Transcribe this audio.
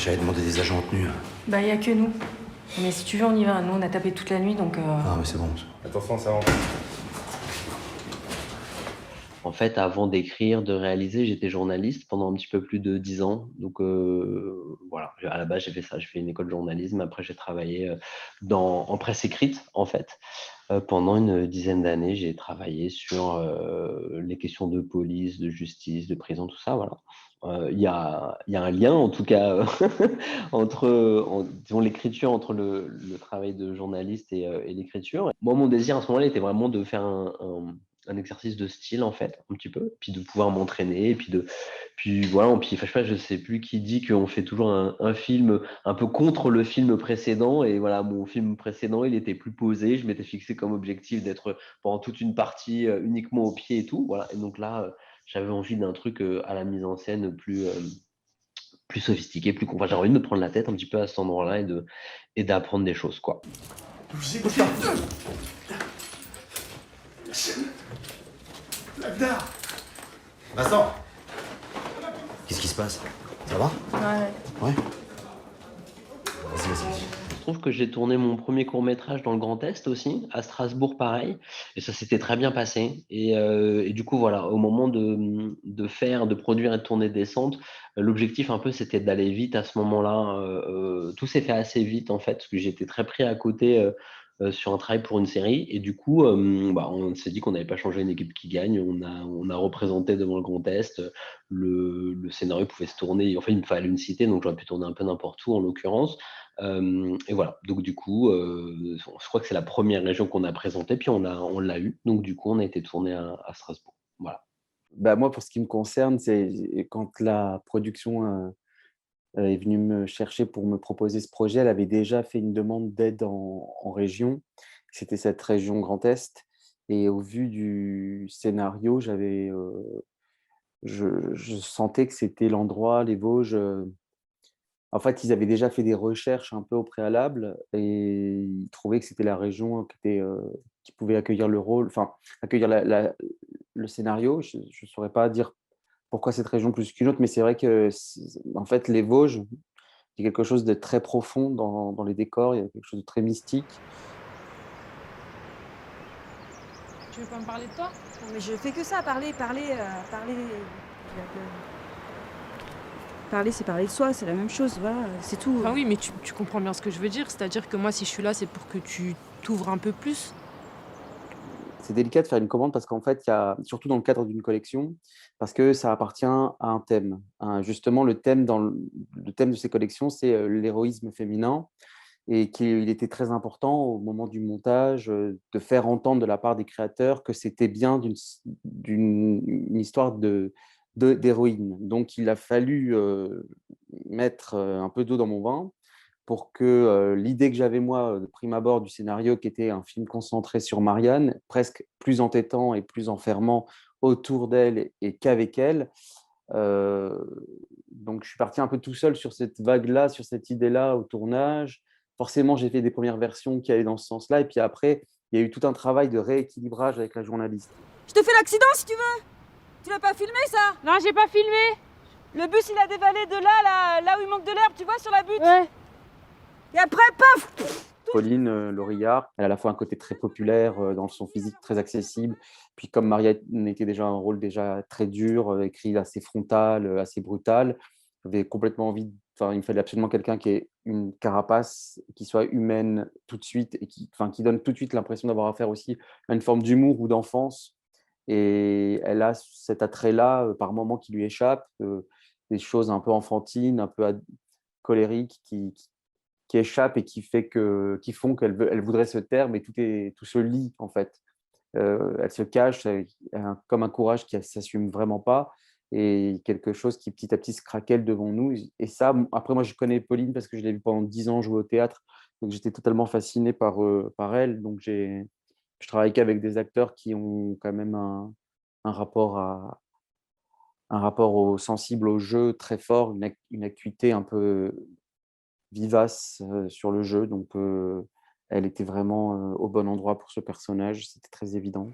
j'avais demandé des agents en tenue. Bah, y a que nous. Mais si tu veux, on y va. Nous, on a tapé toute la nuit, donc... Non, mais c'est bon. Attention, ça rentre. En fait, avant d'écrire, de réaliser, j'étais journaliste pendant un petit peu plus de 10 ans. Donc voilà, à la base, j'ai fait ça. J'ai fait une école de journalisme. Après, j'ai travaillé en presse écrite, en fait. Pendant une dizaine d'années, j'ai travaillé sur les questions de police, de justice, de prison, tout ça. Voilà. Il y a un lien, en tout cas, disons, l'écriture, entre le travail de journaliste et l'écriture. Moi, mon désir à ce moment-là était vraiment de faire un exercice de style, en fait, un petit peu, puis de pouvoir m'entraîner, puis voilà, puis, enfin, je sais plus qui dit qu'on fait toujours un film un peu contre le film précédent, et voilà, mon film précédent, il était plus posé, je m'étais fixé comme objectif d'être pendant toute une partie uniquement au pied et tout, voilà, et donc là, j'avais envie d'un truc à la mise en scène plus sophistiqué, enfin, j'ai envie de me prendre la tête un petit peu à cet endroit-là et d'apprendre des choses, quoi. Vincent. Qu'est-ce qui se passe? Ça va? Ouais. Ouais. Vas-y. Je trouve que j'ai tourné mon premier court-métrage dans le Grand Est aussi, à Strasbourg pareil, et ça s'était très bien passé. Et du coup, voilà, au moment de produire et de tourner Descente, l'objectif un peu c'était d'aller vite à ce moment-là. Tout s'est fait assez vite en fait, parce que j'étais très pris à côté sur un travail pour une série. Et du coup, on s'est dit qu'on n'avait pas changé une équipe qui gagne. On a représenté devant le Grand Est. Le scénario pouvait se tourner. Enfin, il me fallait une cité, donc j'aurais pu tourner un peu n'importe où en l'occurrence. Et voilà, donc du coup, je crois que c'est la première région qu'on a présentée, puis on l'a eu. Donc du coup, on a été tourné à Strasbourg. Voilà. Bah, moi, pour ce qui me concerne, c'est quand la production est venue me chercher pour me proposer ce projet, elle avait déjà fait une demande d'aide en région. C'était cette région Grand Est. Et au vu du scénario, je sentais que c'était l'endroit, les Vosges. En fait, ils avaient déjà fait des recherches un peu au préalable et ils trouvaient que c'était la région qui pouvait accueillir le rôle, enfin, accueillir le scénario. Je ne saurais pas dire pourquoi cette région plus qu'une autre, mais c'est vrai que, en fait, les Vosges, il y a quelque chose de très profond dans les décors, il y a quelque chose de très mystique. Tu veux pas me parler de toi? Non, mais je fais que ça, parler. Parler, c'est parler de soi, c'est la même chose, voilà, c'est tout. Enfin oui, mais tu comprends bien ce que je veux dire. C'est-à-dire que moi, si je suis là, c'est pour que tu t'ouvres un peu plus. C'est délicat de faire une commande parce qu'en fait, il y a, surtout dans le cadre d'une collection, parce que ça appartient à un thème. Justement, le thème de ces collections, c'est l'héroïsme féminin, et qu'il était très important au moment du montage de faire entendre de la part des créateurs que c'était bien une histoire d'héroïne. Donc, il a fallu mettre un peu d'eau dans mon vin pour que l'idée que j'avais moi de prime abord du scénario, qui était un film concentré sur Marianne, presque plus entêtant et plus enfermant autour d'elle et qu'avec elle. Euh, donc je suis parti un peu tout seul sur cette vague-là, sur cette idée-là au tournage. Forcément, j'ai fait des premières versions qui allaient dans ce sens-là. Et puis après, il y a eu tout un travail de rééquilibrage avec la journaliste. Je te fais l'accident si tu veux. Tu l'as pas filmé ça? Non, j'ai pas filmé. Le bus il a dévalé de là où il manque de l'herbe, tu vois, sur la butte. Ouais. Et après, paf. Pauline Laurillard, elle a à la fois un côté très populaire dans son physique, très accessible. Puis comme Marianne était déjà un rôle déjà très dur, écrit assez frontal, assez brutal, j'avais complètement envie, enfin, il me fallait absolument quelqu'un qui ait une carapace, qui soit humaine tout de suite et qui donne tout de suite l'impression d'avoir affaire aussi à une forme d'humour ou d'enfance. Et elle a cet attrait-là, par moments, qui lui échappe, des choses un peu enfantines, un peu colériques, qui échappent et qui font elle voudrait se taire, mais tout se lie en fait. Elle se cache comme un courage qui ne s'assume vraiment pas, et quelque chose qui petit à petit se craquelle devant nous. Et ça, après moi je connais Pauline parce que je l'ai vue pendant 10 ans jouer au théâtre, donc j'étais totalement fasciné par elle. Donc je travaille qu'avec des acteurs qui ont quand même un rapport un rapport sensible au jeu très fort, une acuité un peu vivace sur le jeu. Donc, elle était vraiment au bon endroit pour ce personnage, c'était très évident.